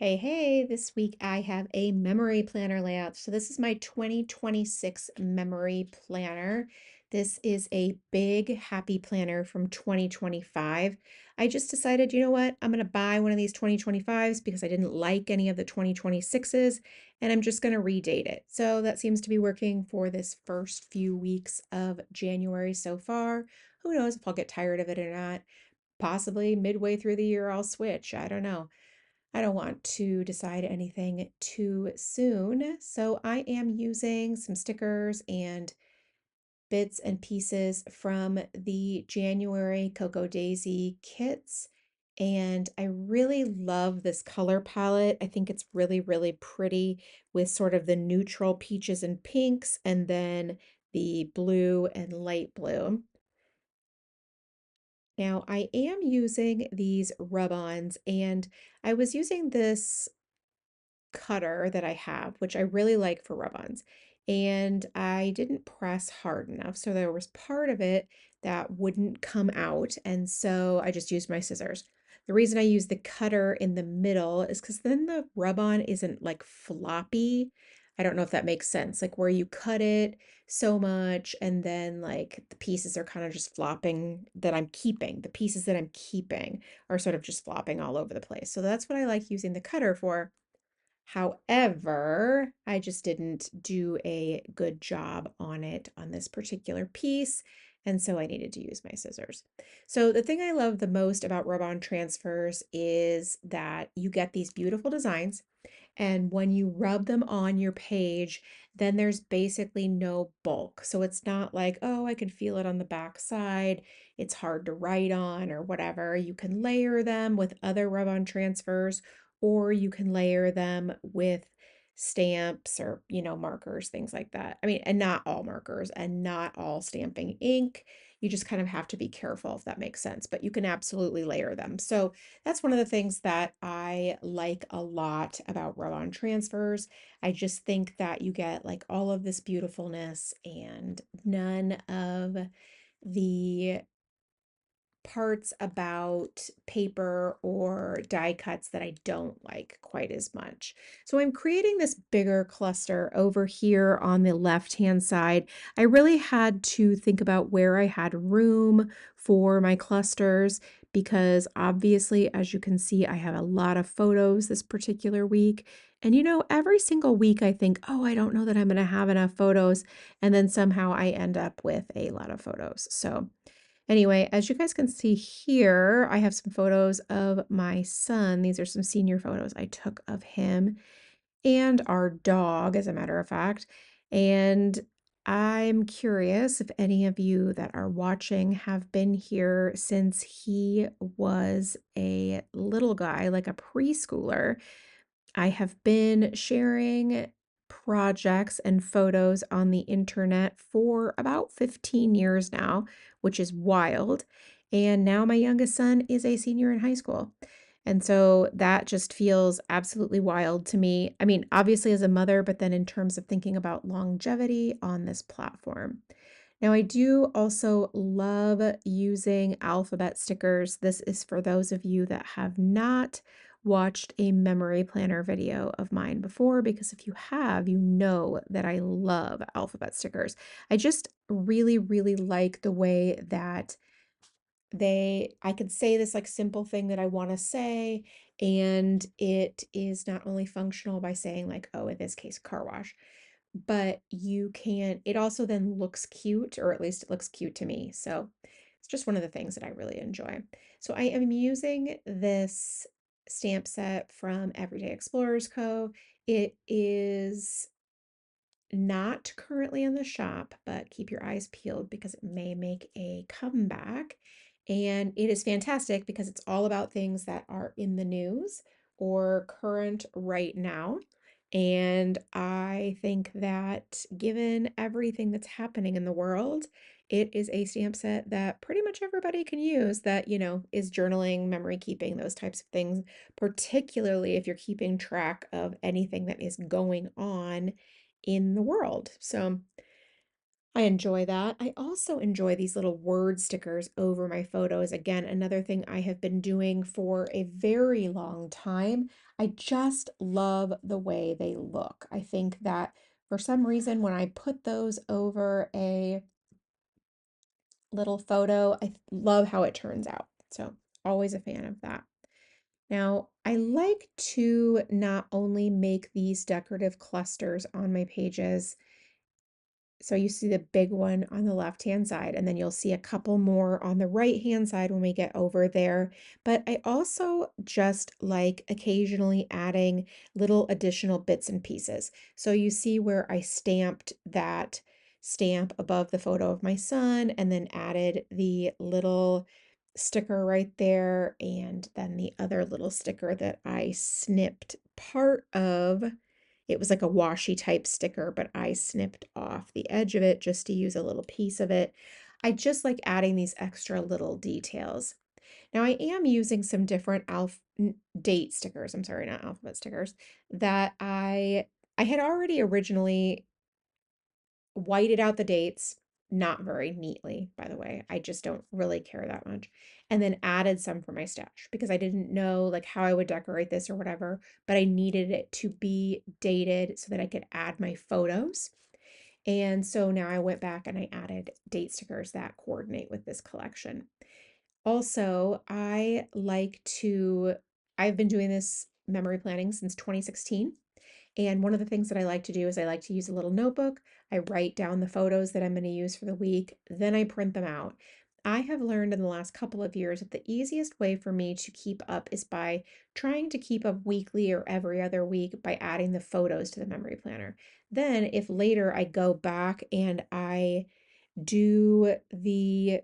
Hey, this week I have a memory planner layout. So this is my 2026 memory planner. This is a big happy planner from 2025. I just decided, you know what? I'm going to buy one of these 2025s because I didn't like any of the 2026s and I'm just going to redate it. So that seems to be working for this first few weeks of January so far. Who knows if I'll get tired of it or not? Possibly midway through the year I'll switch. I don't know. I don't want to decide anything too soon. So I am using some stickers and bits and pieces from the January Cocoa Daisy kits. And I really love this color palette. I think it's really, really pretty with sort of the neutral peaches and pinks and then the blue and light blue. Now I am using these rub-ons and I was using this cutter that I have, which I really like for rub-ons. And I didn't press hard enough. So there was part of it that wouldn't come out. And so I just used my scissors. The reason I use the cutter in the middle is because then the rub-on isn't like floppy. I don't know if that makes sense. Like where you cut it so much and then like the pieces are kind of just flopping that I'm keeping. The pieces that I'm keeping are sort of just flopping all over the place. So that's what I like using the cutter for. However, I just didn't do a good job on it on this particular piece, and so I needed to use my scissors. So the thing I love the most about rub-on transfers is that you get these beautiful designs, and when you rub them on your page, then there's basically no bulk. So it's not like, oh, I can feel it on the back side. It's hard to write on or whatever. You can layer them with other rub-on transfers, or you can layer them with stamps or, markers, things like that. I mean, and not all markers and not all stamping ink. You just kind of have to be careful if that makes sense, but you can absolutely layer them. So that's one of the things that I like a lot about rub-on transfers. I just think that you get like all of this beautifulness and none of the parts about paper or die cuts that I don't like quite as much. So I'm creating this bigger cluster over here on the left-hand side. I really had to think about where I had room for my clusters because obviously, as you can see, I have a lot of photos this particular week. And every single week I think, oh, I don't know that I'm going to have enough photos. And then somehow I end up with a lot of photos. So anyway, as you guys can see here, I have some photos of my son. These are some senior photos I took of him and our dog, as a matter of fact. And I'm curious if any of you that are watching have been here since he was a little guy, like a preschooler. I have been sharing projects and photos on the internet for about 15 years now, which is wild. And now my youngest son is a senior in high school. And so that just feels absolutely wild to me. I mean, obviously as a mother, but then in terms of thinking about longevity on this platform. Now, I do also love using alphabet stickers. This is for those of you that have not watched a memory planner video of mine before, because if you have, you know that I love alphabet stickers. I just really, really like the way that I could say this like simple thing that I want to say, and it is not only functional by saying like, oh, in this case, car wash, but it also then looks cute, or at least it looks cute to me. So it's just one of the things that I really enjoy. So I am using this stamp set from Everyday Explorers Co. It is not currently in the shop, but keep your eyes peeled because it may make a comeback. And it is fantastic because it's all about things that are in the news or current right now. And I think that given everything that's happening in the world, it is a stamp set that pretty much everybody can use that, is journaling, memory keeping, those types of things, particularly if you're keeping track of anything that is going on in the world. So I enjoy that. I also enjoy these little word stickers over my photos. Again, another thing I have been doing for a very long time. I just love the way they look. I think that for some reason, when I put those over a little photo, love how it turns out. So, always a fan of that. Now, I like to not only make these decorative clusters on my pages, so you see the big one on the left-hand side, and then you'll see a couple more on the right-hand side when we get over there. But I also just like occasionally adding little additional bits and pieces. So you see where I stamped that stamp above the photo of my son and then added the little sticker right there, and then the other little sticker that I snipped part of. It was like a washi type sticker, but I snipped off the edge of it just to use a little piece of it. I just like adding these extra little details. Now I am using some different date stickers. I'm sorry, not alphabet stickers that I had already originally whited out the dates, not very neatly, by the way. I just don't really care that much. And then added some for my stash because I didn't know like how I would decorate this or whatever, but I needed it to be dated so that I could add my photos. And so now I went back and I added date stickers that coordinate with this collection. Also, I've been doing this memory planning since 2016. And one of the things that I like to do is I like to use a little notebook. I write down the photos that I'm going to use for the week, then I print them out. I have learned in the last couple of years that the easiest way for me to keep up is by trying to keep up weekly or every other week by adding the photos to the memory planner. Then, if later I go back and I do the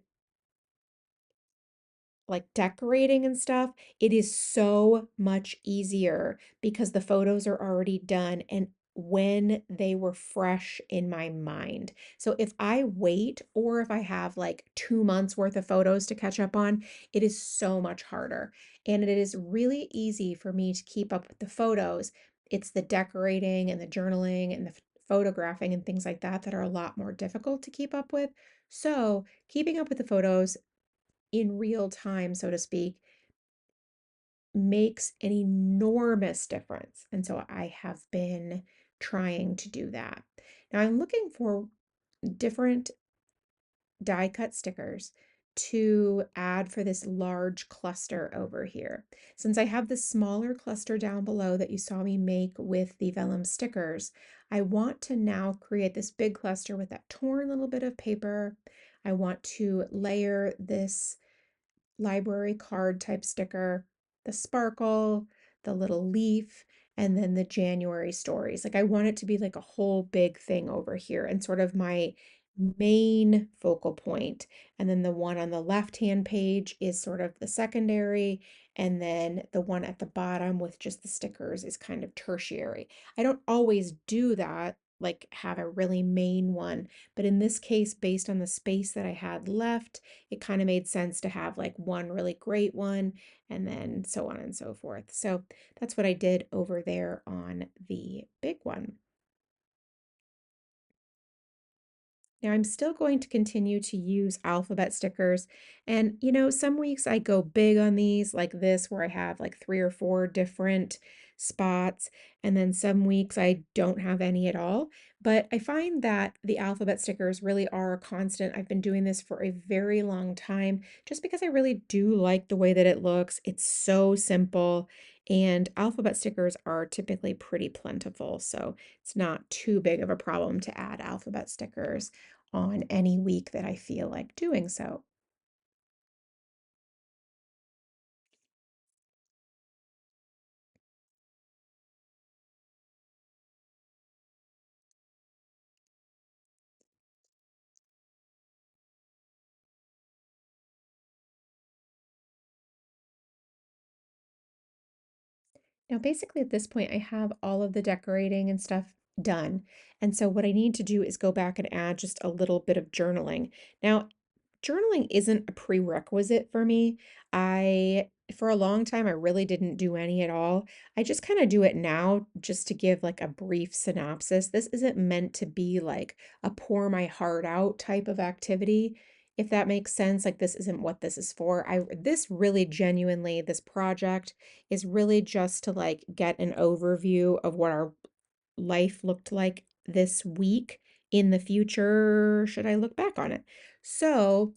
like decorating and stuff, it is so much easier because the photos are already done and when they were fresh in my mind. So if I wait or if I have like 2 months worth of photos to catch up on, it is so much harder. And it is really easy for me to keep up with the photos. It's the decorating and the journaling and the photographing and things like that that are a lot more difficult to keep up with. So, keeping up with the photos in real time, so to speak, makes an enormous difference. And so I have been trying to do that. Now I'm looking for different die cut stickers to add for this large cluster over here. Since I have the smaller cluster down below that you saw me make with the vellum stickers, I want to now create this big cluster with that torn little bit of paper. I want to layer this library card type sticker, the sparkle, the little leaf, and then the January stories. Like I want it to be like a whole big thing over here and sort of my main focal point. And then the one on the left-hand page is sort of the secondary, and then the one at the bottom with just the stickers is kind of tertiary. I don't always do that, like have a really main one, but in this case, based on the space that I had left, it kind of made sense to have like one really great one and then so on and so forth. So that's what I did over there on the big one. Now I'm still going to continue to use alphabet stickers. And some weeks I go big on these like this where I have like 3 or 4 different spots. And then some weeks I don't have any at all. But I find that the alphabet stickers really are a constant. I've been doing this for a very long time just because I really do like the way that it looks. It's so simple. And alphabet stickers are typically pretty plentiful. So it's not too big of a problem to add alphabet stickers on any week that I feel like doing so. Now, basically, at this point, I have all of the decorating and stuff done. And so, what I need to do is go back and add just a little bit of journaling. Now, journaling isn't a prerequisite for me. I For a long time, I really didn't do any at all. I just kind of do it now just to give like a brief synopsis. This isn't meant to be like a pour my heart out type of activity, if that makes sense. Like this isn't what this is for. This really genuinely, this project is really just to like get an overview of what our life looked like this week in the future, should I look back on it. So,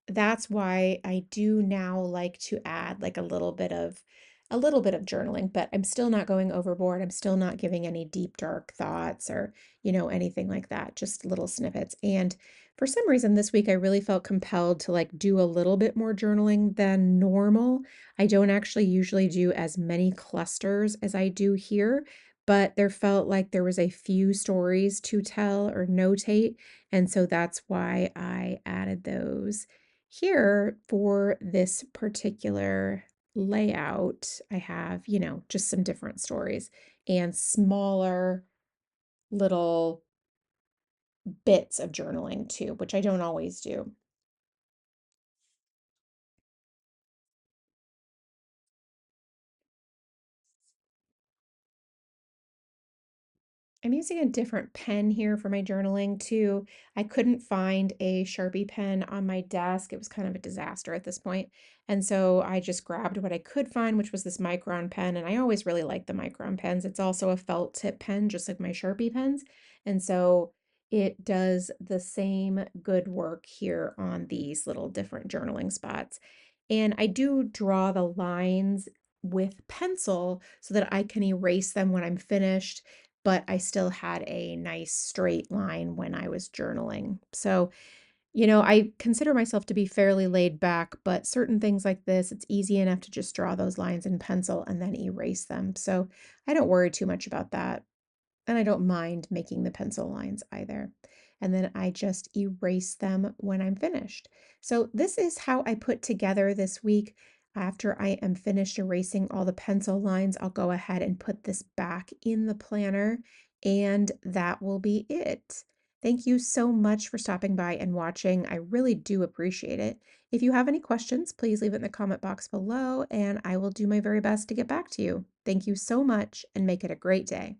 that's why I do now like to add like a little bit of journaling, but I'm still not going overboard. I'm still not giving any deep dark thoughts or, anything like that, just little snippets. And for some reason this week I really felt compelled to like do a little bit more journaling than normal. I don't actually usually do as many clusters as I do here, but there felt like there was a few stories to tell or notate, and so that's why I added those. Here for this particular layout, I have, just some different stories and smaller little bits of journaling too, which I don't always do. I'm using a different pen here for my journaling too. I couldn't find a Sharpie pen on my desk. It was kind of a disaster at this point. And so I just grabbed what I could find, which was this Micron pen. And I always really like the Micron pens. It's also a felt tip pen, just like my Sharpie pens. And so it does the same good work here on these little different journaling spots. And I do draw the lines with pencil so that I can erase them when I'm finished, but I still had a nice straight line when I was journaling. So, I consider myself to be fairly laid back, but certain things like this, it's easy enough to just draw those lines in pencil and then erase them. So I don't worry too much about that. And I don't mind making the pencil lines either. And then I just erase them when I'm finished. So this is how I put together this week. After I am finished erasing all the pencil lines, I'll go ahead and put this back in the planner, and that will be it. Thank you so much for stopping by and watching. I really do appreciate it. If you have any questions, please leave it in the comment box below, and I will do my very best to get back to you. Thank you so much, and make it a great day.